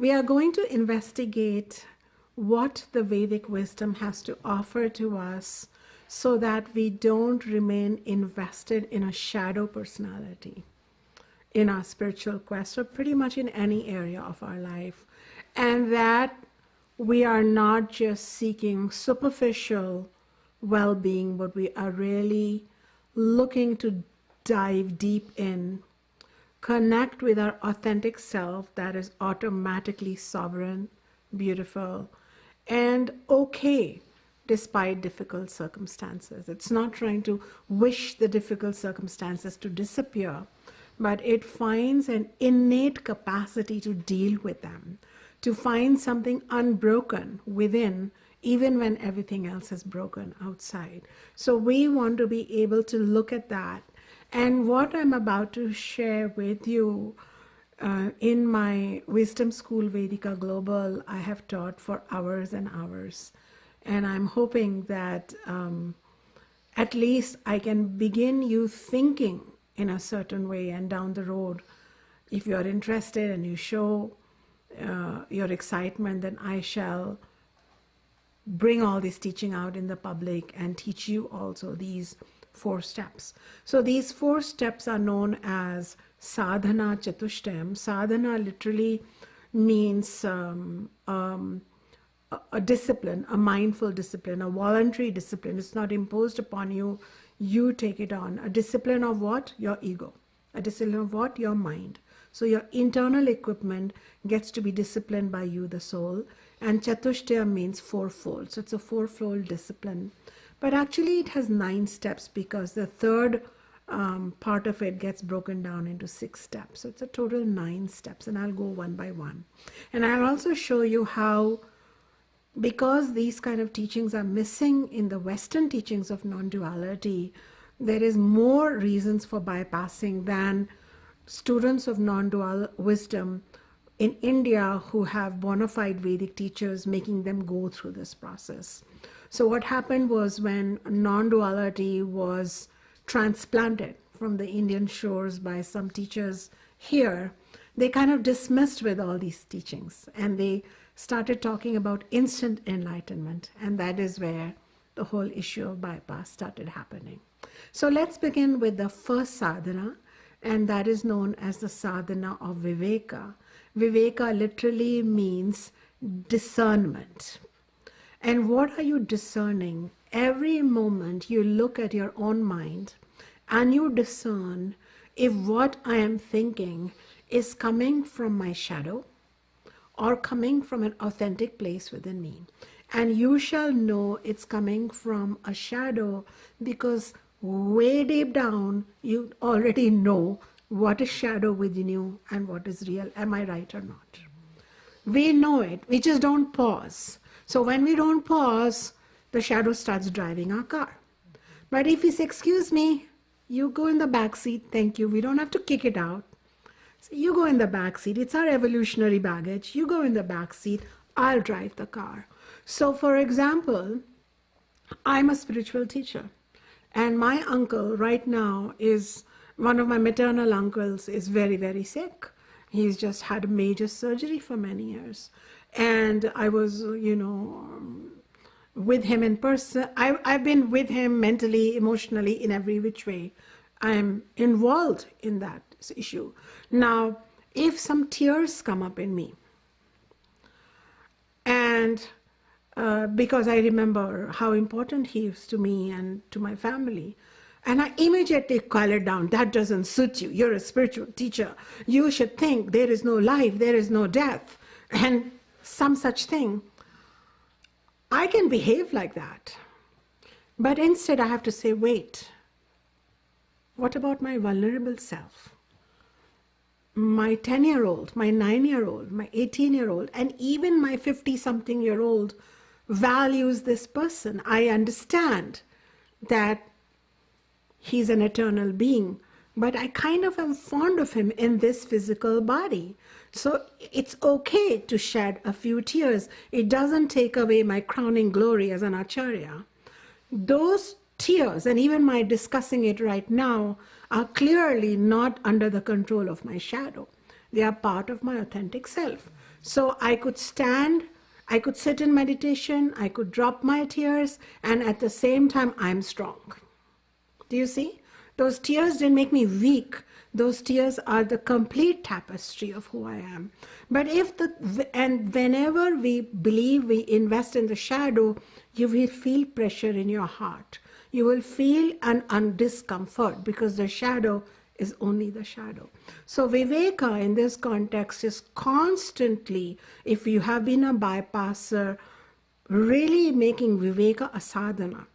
we are going to investigate what the Vedic wisdom has to offer to us so that we don't remain invested in a shadow personality in our spiritual quest, or pretty much in any area of our life, and that we are not just seeking superficial well-being, but we are really looking to dive deep in, connect with our authentic self that is automatically sovereign, beautiful, and okay despite difficult circumstances. It's not trying to wish the difficult circumstances to disappear, but it finds an innate capacity to deal with them, to find something unbroken within, even when everything else is broken outside. So we want to be able to look at that. And what I'm about to share with you in my Wisdom School Vedica Global, I have taught for hours and hours. And I'm hoping that at least I can begin you thinking in a certain way, and down the road, if you're interested and you show your excitement, then I shall bring all this teaching out in the public and teach you also these 4 steps. So these 4 steps are known as sadhana chatushtayam. Sadhana literally means a discipline, a mindful discipline, a voluntary discipline. It's not imposed upon you. You take it on. A discipline of what? Your ego. A discipline of what? Your mind. So your internal equipment gets to be disciplined by you, the soul. And chatushtaya means fourfold. So it's a fourfold discipline. But actually it has 9 steps, because the third part of it gets broken down into 6 steps. So it's a total 9 steps, and I'll go one by one. And I'll also show you how, because these kind of teachings are missing in the Western teachings of non-duality, there is more reasons for bypassing than students of non-dual wisdom in India who have bona fide Vedic teachers making them go through this process. So what happened was, when non-duality was transplanted from the Indian shores by some teachers here, they kind of dismissed with all these teachings, and they started talking about instant enlightenment, and that is where the whole issue of bypass started happening. So let's begin with the first sadhana, and that is known as the sadhana of Vivica. Vivica literally means discernment. And what are you discerning? Every moment you look at your own mind and you discern if what I am thinking is coming from my shadow or coming from an authentic place within me. And you shall know it's coming from a shadow, because way deep down you already know what is shadow within you and what is real. Am I right or not? We know it, we just don't pause. So when we don't pause, the shadow starts driving our car. But if we say, excuse me, you go in the back seat, thank you, we don't have to kick it out. So you go in the back seat, it's our evolutionary baggage, you go in the back seat, I'll drive the car. So for example, I'm a spiritual teacher, and my uncle right now is, one of my maternal uncles is very, very sick. He's just had a major surgery for many years. And I was, with him in person. I've been with him mentally, emotionally, in every which way. I'm involved in that issue. Now, if some tears come up in me, and because I remember how important he is to me and to my family, and I immediately call it down. That doesn't suit you. You're a spiritual teacher. You should think there is no life, there is no death, and some such thing. I can behave like that. But instead I have to say, wait, what about my vulnerable self? My 10-year-old, my 9-year-old, my 18-year-old, and even my 50-something-year-old values this person. I understand that he's an eternal being, but I kind of am fond of him in this physical body. So it's okay to shed a few tears. It doesn't take away my crowning glory as an Acharya. Those tears, and even my discussing it right now, are clearly not under the control of my shadow. They are part of my authentic self. So I could stand, I could sit in meditation, I could drop my tears, and at the same time, I'm strong. Do you see? Those tears didn't make me weak. Those tears are the complete tapestry of who I am. But and whenever we believe we invest in the shadow, you will feel pressure in your heart. You will feel an discomfort because the shadow is only the shadow. So Viveka in this context is constantly, if you have been a bypasser, really making Viveka a sadhana.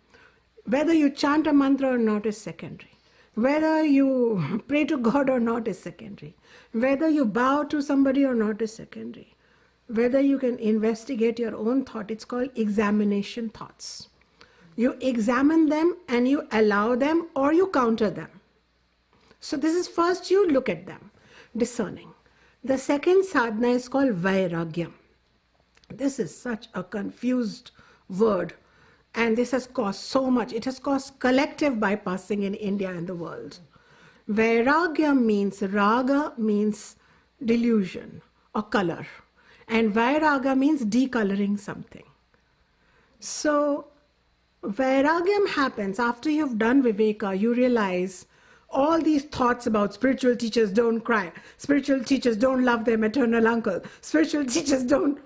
Whether you chant a mantra or not is secondary. Whether you pray to God or not is secondary. Whether you bow to somebody or not is secondary. Whether you can investigate your own thought, it's called examination thoughts. You examine them and you allow them or you counter them. So this is first you look at them, discerning. The second sadhana is called Vairagya. This is such a confused word. And this has caused so much. It has caused collective bypassing in India and the world. Vairagya means, raga means delusion or color. And Vairagya means decoloring something. So Vairagyam happens after you've done Viveka. You realize all these thoughts about spiritual teachers don't cry. Spiritual teachers don't love their maternal uncle. Spiritual teachers don't...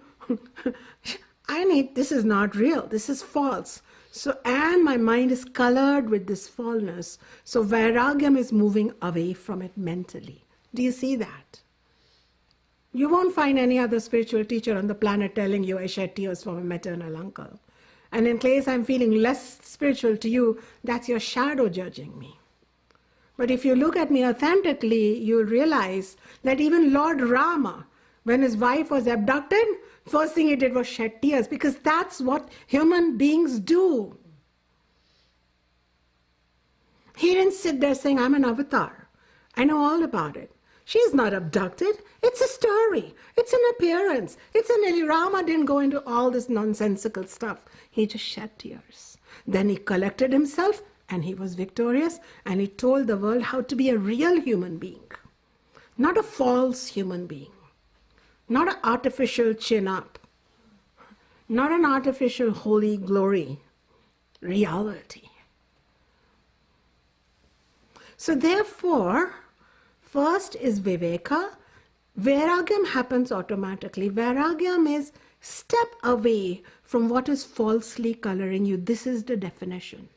this is not real. This is false. So, and my mind is colored with this fallness. So Vairagyam is moving away from it mentally. Do you see that? You won't find any other spiritual teacher on the planet telling you I shed tears for my maternal uncle. And in case I'm feeling less spiritual to you, that's your shadow judging me. But if you look at me authentically, you'll realize that even Lord Rama, when his wife was abducted, first thing he did was shed tears, because that's what human beings do. He didn't sit there saying, I'm an avatar. I know all about it. She's not abducted. It's a story. It's an appearance. Rama didn't go into all this nonsensical stuff. He just shed tears. Then he collected himself and he was victorious and he told the world how to be a real human being, not a false human being. Not an artificial chin up, not an artificial holy glory, reality. So therefore, first is Viveka. Vairagyam happens automatically. Vairagyam is step away from what is falsely coloring you. This is the definition.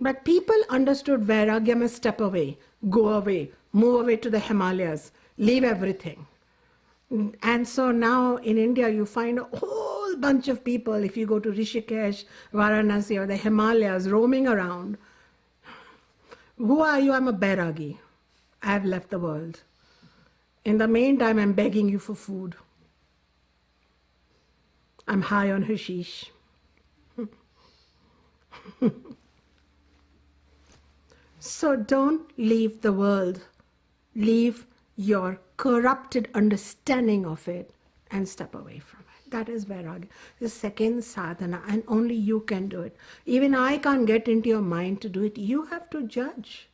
But people understood Vairagyam as step away, go away, move away to the Himalayas, leave everything. And so now in India you find a whole bunch of people, if you go to Rishikesh, Varanasi or the Himalayas, roaming around. Who are you? I'm a Vairagi. I have left the world. In the meantime, I'm begging you for food. I'm high on hashish. So don't leave the world. Leave your corrupted understanding of it and step away from it. That is Vairagya. The second sadhana, and only you can do it. Even I can't get into your mind to do it. You have to judge.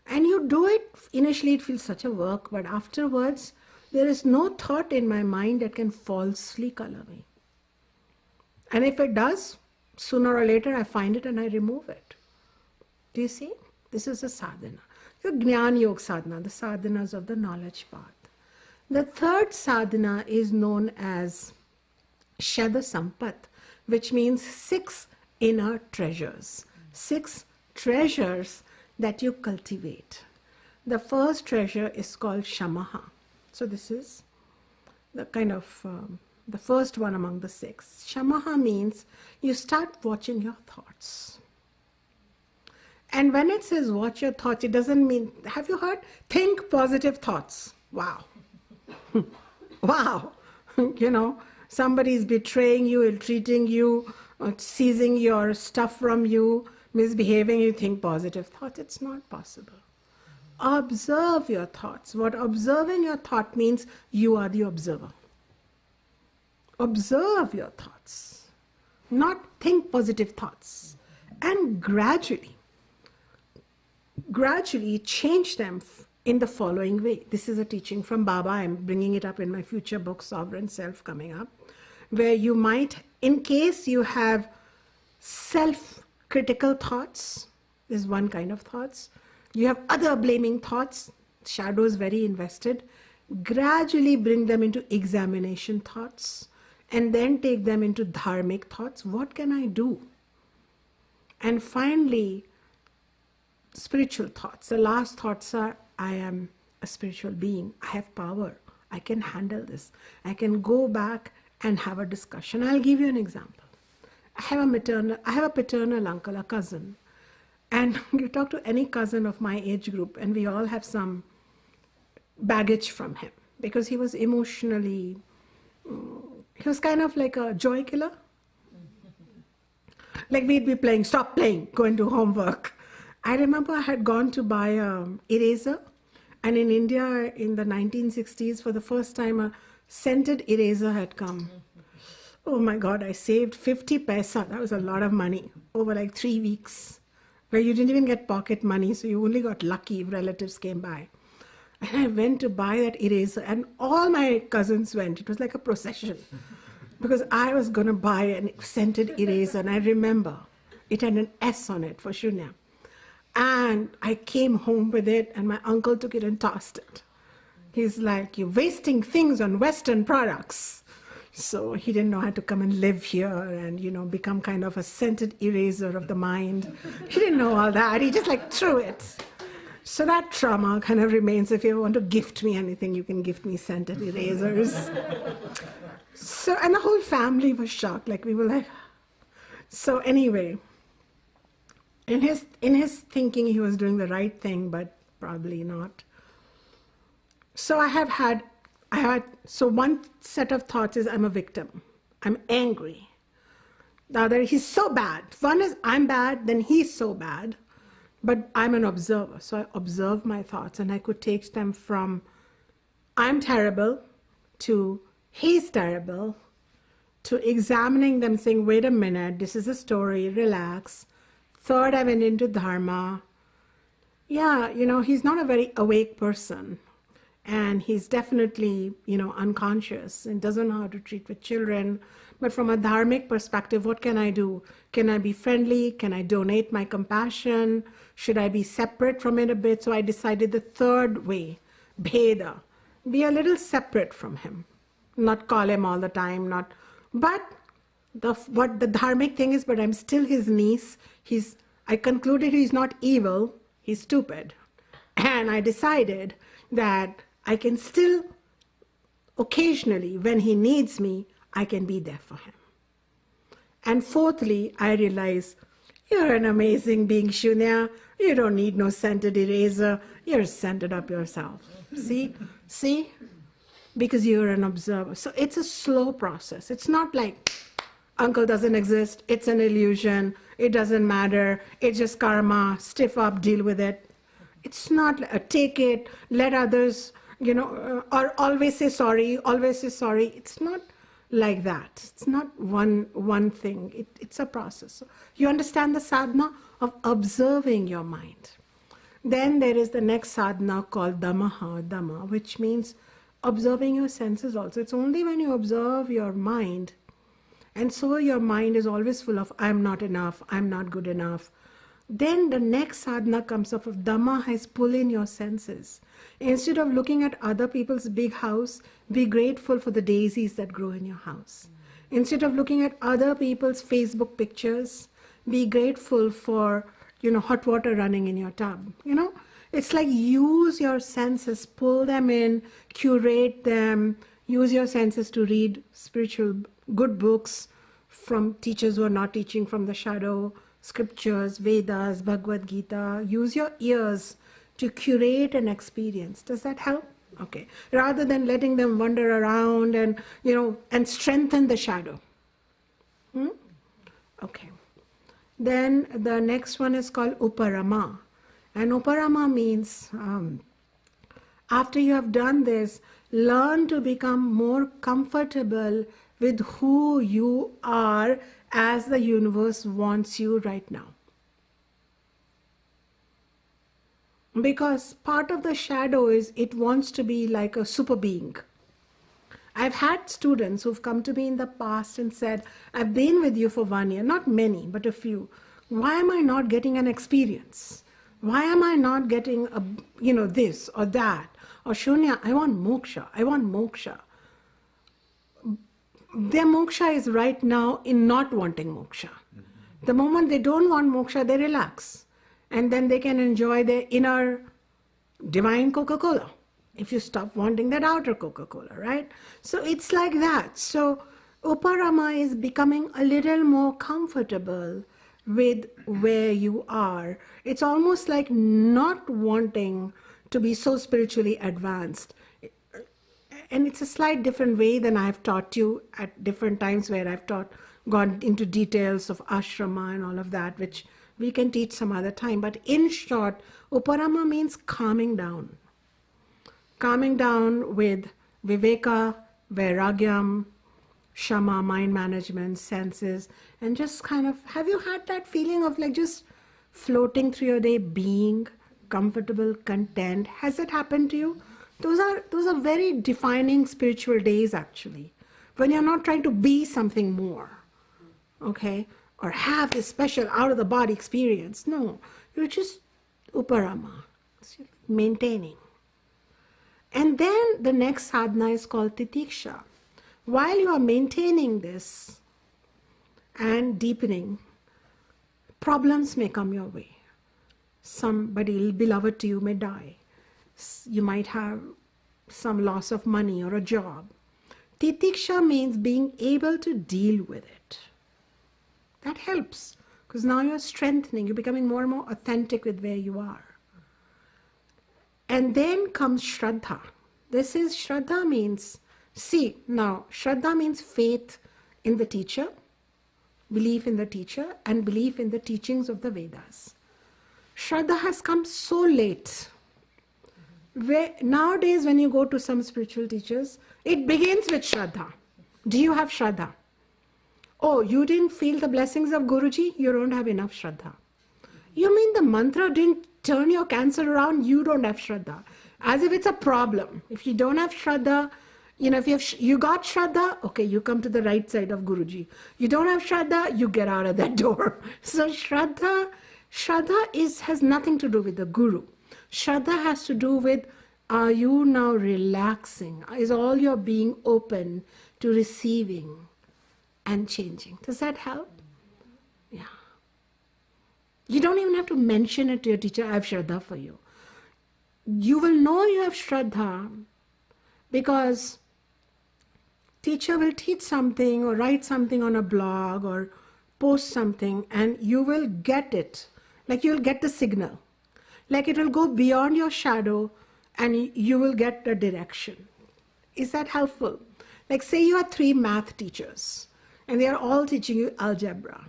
And you do it. Initially it feels such a work, but afterwards there is no thought in my mind that can falsely color me. And if it does, sooner or later I find it and I remove it. Do you see? This is a sadhana. The Jnana Yoga sadhana, the sadhanas of the knowledge path. The third sadhana is known as Shraddha Sampat, which means 6 inner treasures. 6 treasures that you cultivate. The first treasure is called Shamaha. So this is the kind of the first one among the 6. Shamaha means you start watching your thoughts. And when it says watch your thoughts, it doesn't mean, have you heard? Think positive thoughts. Wow. Wow. You know, somebody's betraying you, ill-treating you, seizing your stuff from you, misbehaving, you think positive thoughts. It's not possible. Observe your thoughts. What observing your thought means, you are the observer. Observe your thoughts, not think positive thoughts. And gradually change them in the following way. This is a teaching from Baba. I'm bringing it up in my future book, Sovereign Self, coming up, where you might, in case you have self-critical thoughts, this is one kind of thoughts. You have other blaming thoughts, shadow is very invested. Gradually bring them into examination thoughts and then take them into dharmic thoughts. What can I do? And finally, spiritual thoughts. The last thoughts are, I am a spiritual being. I have power. I can handle this. I can go back and have a discussion. I'll give you an example. I have a paternal uncle, a cousin. And you talk to any cousin of my age group and we all have some baggage from him because he was emotionally, he was kind of like a joy killer. Like we'd be playing, stop playing, go and do homework. I remember I had gone to buy an eraser, and in India in the 1960s, for the first time, a scented eraser had come. Oh my God, I saved 50 paisa, that was a lot of money, over like 3 weeks, where you didn't even get pocket money, so you only got lucky if relatives came by. And I went to buy that eraser, and all my cousins went. It was like a procession, because I was going to buy a scented eraser, and I remember it had an S on it for Shunya. And I came home with it, and my uncle took it and tossed it. He's like, you're wasting things on Western products. So he didn't know how to come and live here and, you know, become kind of a scented eraser of the mind. He didn't know all that. He just like threw it. So that trauma kind of remains. If you want to gift me anything, you can gift me scented erasers. So, and the whole family was shocked. Like we were like, so anyway, in his thinking, he was doing the right thing, but probably not. So so one set of thoughts is I'm a victim. I'm angry. The other, he's so bad. One is I'm bad, then he's so bad. But I'm an observer. So I observe my thoughts, and I could take them from I'm terrible to he's terrible to examining them, saying, wait a minute, this is a story, relax. Third, I went into dharma. Yeah, you know, he's not a very awake person. And he's definitely, you know, unconscious and doesn't know how to treat with children. But from a dharmic perspective, what can I do? Can I be friendly? Can I donate my compassion? Should I be separate from it a bit? So I decided the third way, bheda, be a little separate from him. Not call him all the time, but what the dharmic thing is, but I'm still his niece. I concluded he's not evil, he's stupid. And I decided that I can still, occasionally, when he needs me, I can be there for him. And fourthly, I realize, you're an amazing being, Shunya. You don't need no scented eraser. You're scented up yourself. See? Because you're an observer. So it's a slow process. It's not like, uncle doesn't exist, it's an illusion, it doesn't matter, it's just karma, stiff up, deal with it. It's not take it, let others, you know, or always say sorry, always say sorry. It's not like that. It's not one thing. It's a process. So you understand the sadhana of observing your mind. Then there is the next sadhana called Dhamma, which means observing your senses also. It's only when you observe your mind, and so your mind is always full of I'm not enough, I'm not good enough. Then the next sadhana comes up of Dhamma has pull in your senses. Instead of looking at other people's big house, be grateful for the daisies that grow in your house. Instead of looking at other people's Facebook pictures, be grateful for, you know, hot water running in your tub. You know, it's like use your senses, pull them in, curate them, use your senses to read spiritual good books from teachers who are not teaching from the shadow, scriptures, Vedas, Bhagavad Gita. Use your ears to curate an experience. Does that help? Okay. Rather than letting them wander around and, you know, and strengthen the shadow. Okay. Then the next one is called Uparama. And Uparama means, after you have done this, learn to become more comfortable with who you are as the universe wants you right now. Because part of the shadow is it wants to be like a super being. I've had students who've come to me in the past and said, I've been with you for 1 year, not many, but a few. Why am I not getting an experience? Why am I not getting this or that? Or Shunya, I want moksha. I want moksha. Their moksha is right now in not wanting moksha. The moment they don't want moksha, they relax. And then they can enjoy their inner divine Coca-Cola. If you stop wanting that outer Coca-Cola, right? So it's like that. So Uparama is becoming a little more comfortable with where you are. It's almost like not wanting to be so spiritually advanced. And it's a slight different way than I've taught you at different times where I've gone into details of ashrama and all of that, which we can teach some other time. But in short, Uparama means calming down. Calming down with Viveka, Vairagyam, Shama, mind management, senses, and just kind of, have you had that feeling of like just floating through your day, being comfortable, content? Has it happened to you? Those are very defining spiritual days actually, when you're not trying to be something more, okay, or have this special out-of-the-body experience. No, you're just Uparama, maintaining. And then the next sadhana is called titiksha. While you are maintaining this and deepening, problems may come your way. Somebody beloved to you may die. You might have some loss of money or a job. Titiksha means being able to deal with it. That helps, because now you're strengthening, you're becoming more and more authentic with where you are. And then comes Shraddha. Shraddha means, Shraddha means faith in the teacher, belief in the teacher, and belief in the teachings of the Vedas. Shraddha has come so late. Nowadays, when you go to some spiritual teachers, it begins with Shraddha. Do you have Shraddha? Oh, you didn't feel the blessings of Guruji? You don't have enough Shraddha. You mean the mantra didn't turn your cancer around? You don't have Shraddha. As if it's a problem. If you don't have Shraddha, if you got Shraddha, okay, you come to the right side of Guruji. You don't have Shraddha, you get out of that door. So Shraddha has nothing to do with the Guru. Shraddha has to do with, are you now relaxing? Is all your being open to receiving and changing? Does that help? Yeah. You don't even have to mention it to your teacher, I have Shraddha for you. You will know you have Shraddha because teacher will teach something or write something on a blog or post something and you will get it. Like you'll get the signal. Like it will go beyond your shadow and you will get the direction. Is that helpful? Like say you are 3 math teachers and they are all teaching you algebra.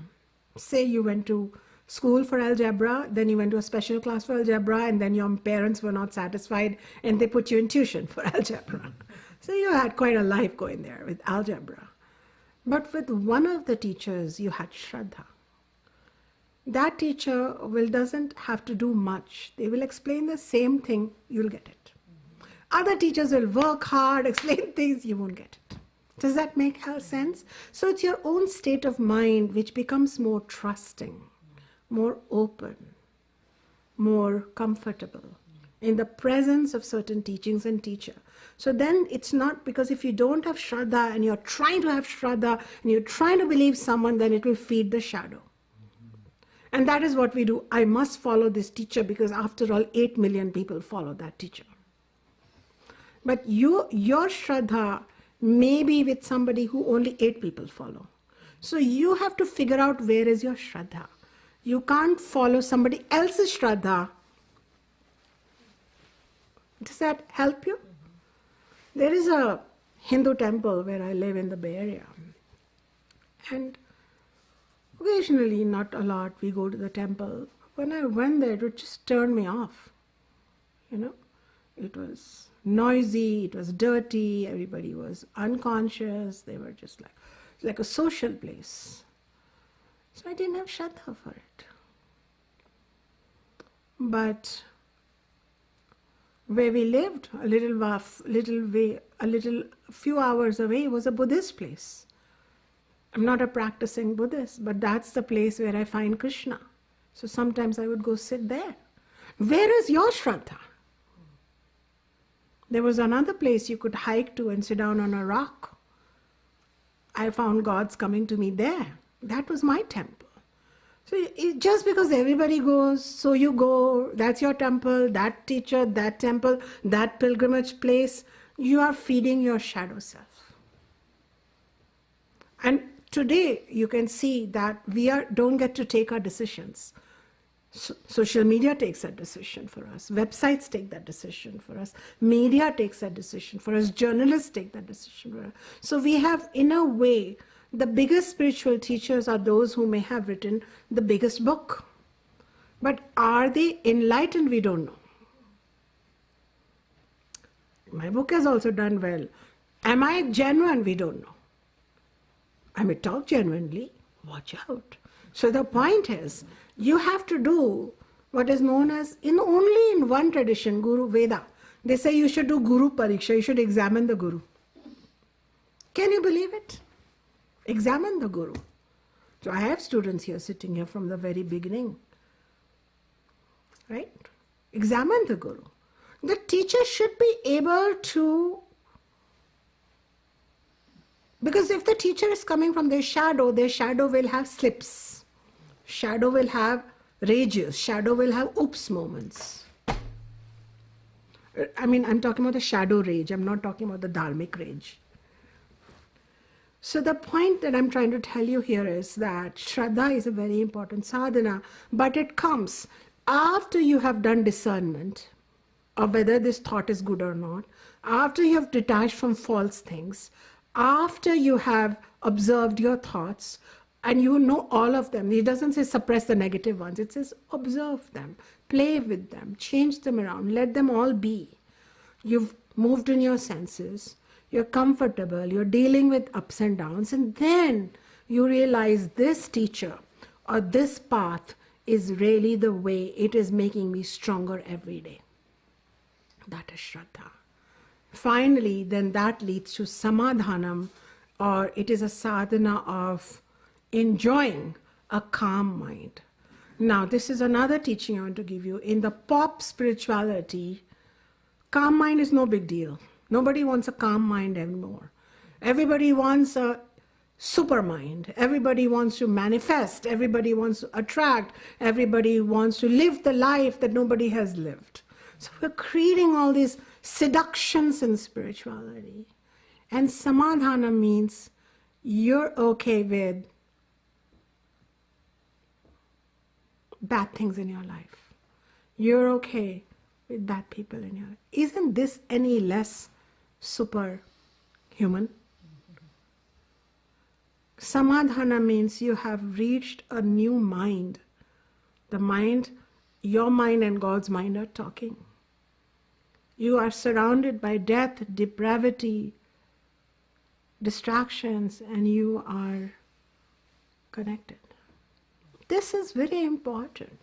Say you went to school for algebra, then you went to a special class for algebra, and then your parents were not satisfied and they put you in tuition for algebra. So you had quite a life going there with algebra. But with one of the teachers, you had Shraddha. That teacher doesn't have to do much. They will explain the same thing, you'll get it. Other teachers will work hard, explain things, you won't get it. Does that make sense? So it's your own state of mind which becomes more trusting, more open, more comfortable in the presence of certain teachings and teacher. So then it's not, because if you don't have Shraddha and you're trying to have Shraddha and you're trying to believe someone, then it will feed the shadow. And that is what we do. I must follow this teacher because after all 8 million people follow that teacher. But your Shraddha may be with somebody who only 8 people follow. So you have to figure out where is your Shraddha. You can't follow somebody else's Shraddha. Does that help you? There is a Hindu temple where I live in the Bay Area. And occasionally, not a lot, we go to the temple. When I went there, it would just turn me off. It was noisy, it was dirty, everybody was unconscious. They were just like a social place. So I didn't have Shraddha for it. But Where we lived, few hours away, was a Buddhist place. I'm not a practicing Buddhist, but that's the place where I find Krishna. So sometimes I would go sit there. Where is your Shraddha? There was another place you could hike to and sit down on a rock. I found God's coming to me there. That was my temple. So just because everybody goes, so you go, that's your temple, that teacher, that temple, that pilgrimage place, you are feeding your shadow self. And today you can see that we don't get to take our decisions. Social media takes that decision for us. Websites take that decision for us. Media takes that decision for us. Journalists take that decision for us. So we have, in a way, the biggest spiritual teachers are those who may have written the biggest book. But are they enlightened? We don't know. My book has also done well. Am I genuine? We don't know. I may talk genuinely. Watch out. So the point is, you have to do what is known as, only in one tradition, Guru Veda, they say you should do Guru Pariksha, you should examine the Guru. Can you believe it? Examine the Guru. So I have students here sitting here from the very beginning. Right? Examine the Guru. The teacher should be able to, because if the teacher is coming from their shadow will have slips. Shadow will have rages. Shadow will have oops moments. I mean, I'm talking about the shadow rage. I'm not talking about the dharmic rage. So the point that I'm trying to tell you here is that Shraddha is a very important sadhana, but it comes after you have done discernment of whether this thought is good or not, after you have detached from false things, after you have observed your thoughts, and you know all of them. It doesn't say suppress the negative ones. It says observe them, play with them, change them around, let them all be. You've moved in your senses, you're comfortable, you're dealing with ups and downs, and then you realize this teacher or this path is really the way it is making me stronger every day. That is Shraddha. Finally, then that leads to Samadhanam, or it is a sadhana of enjoying a calm mind. Now, this is another teaching I want to give you. In the pop spirituality, calm mind is no big deal. Nobody wants a calm mind anymore. Everybody wants a super mind. Everybody wants to manifest. Everybody wants to attract. Everybody wants to live the life that nobody has lived. So we're creating all these seductions in spirituality. And Samadhana means you're okay with bad things in your life. You're okay with bad people in your life. Isn't this any less superhuman? Samadhana means you have reached a new mind. The mind, your mind and God's mind are talking. You are surrounded by death, depravity, distractions, and you are connected. This is very important.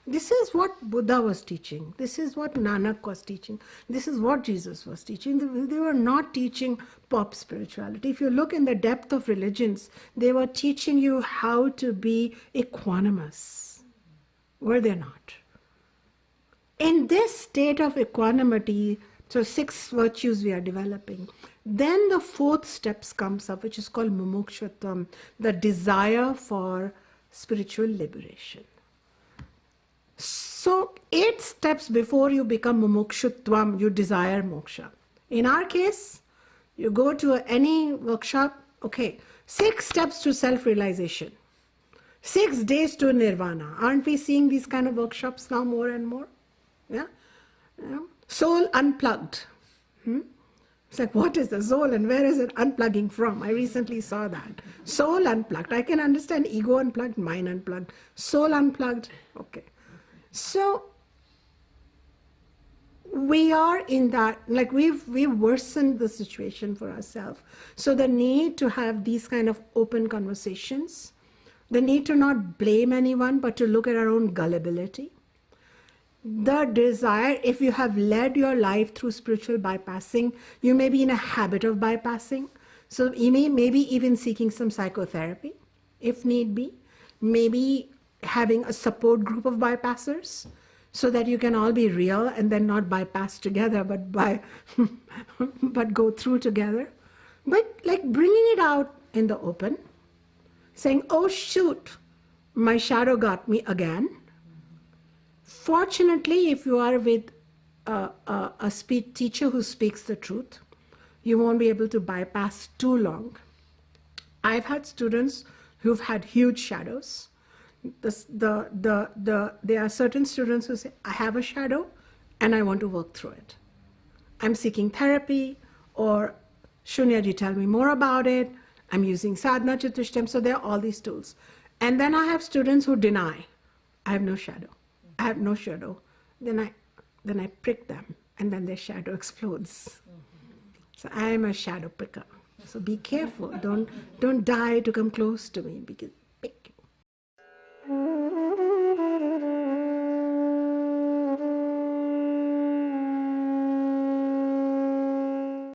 This is what Buddha was teaching. This is what Nanak was teaching. This is what Jesus was teaching. They were not teaching pop spirituality. If you look in the depth of religions, they were teaching you how to be equanimous. Were they not? In this state of equanimity, so 6 virtues we are developing, then the 4th step comes up, which is called mumukshutvam, the desire for spiritual liberation. So 8 steps before you become mumukshutvam, you desire moksha. In our case, you go to any workshop, okay, 6 steps to self-realization, 6 days to nirvana. Aren't we seeing these kind of workshops now more and more? Yeah? Soul unplugged. It's like, what is the soul and where is it unplugging from? I recently saw that. Soul unplugged. I can understand ego unplugged, mind unplugged. Soul unplugged. Okay. So we are in that, like we've worsened the situation for ourselves. So the need to have these kind of open conversations, the need to not blame anyone, but to look at our own gullibility, The desire, if you have led your life through spiritual bypassing, you may be in a habit of bypassing. So you maybe even seeking some psychotherapy, if need be. Maybe having a support group of bypassers, so that you can all be real and then not bypass together, but but go through together. But like bringing it out in the open, saying, oh shoot, my shadow got me again. Fortunately, if you are with a speech teacher who speaks the truth, you won't be able to bypass too long. I've had students who've had huge shadows. There are certain students who say, I have a shadow and I want to work through it. I'm seeking therapy, or Shunya, tell me more about it. I'm using sadhana, chatushtam. So there are all these tools. And then I have students who deny, I have no shadow. I have no shadow. Then I prick them, and then their shadow explodes. So I am a shadow picker. So be careful. Don't die to come close to me, because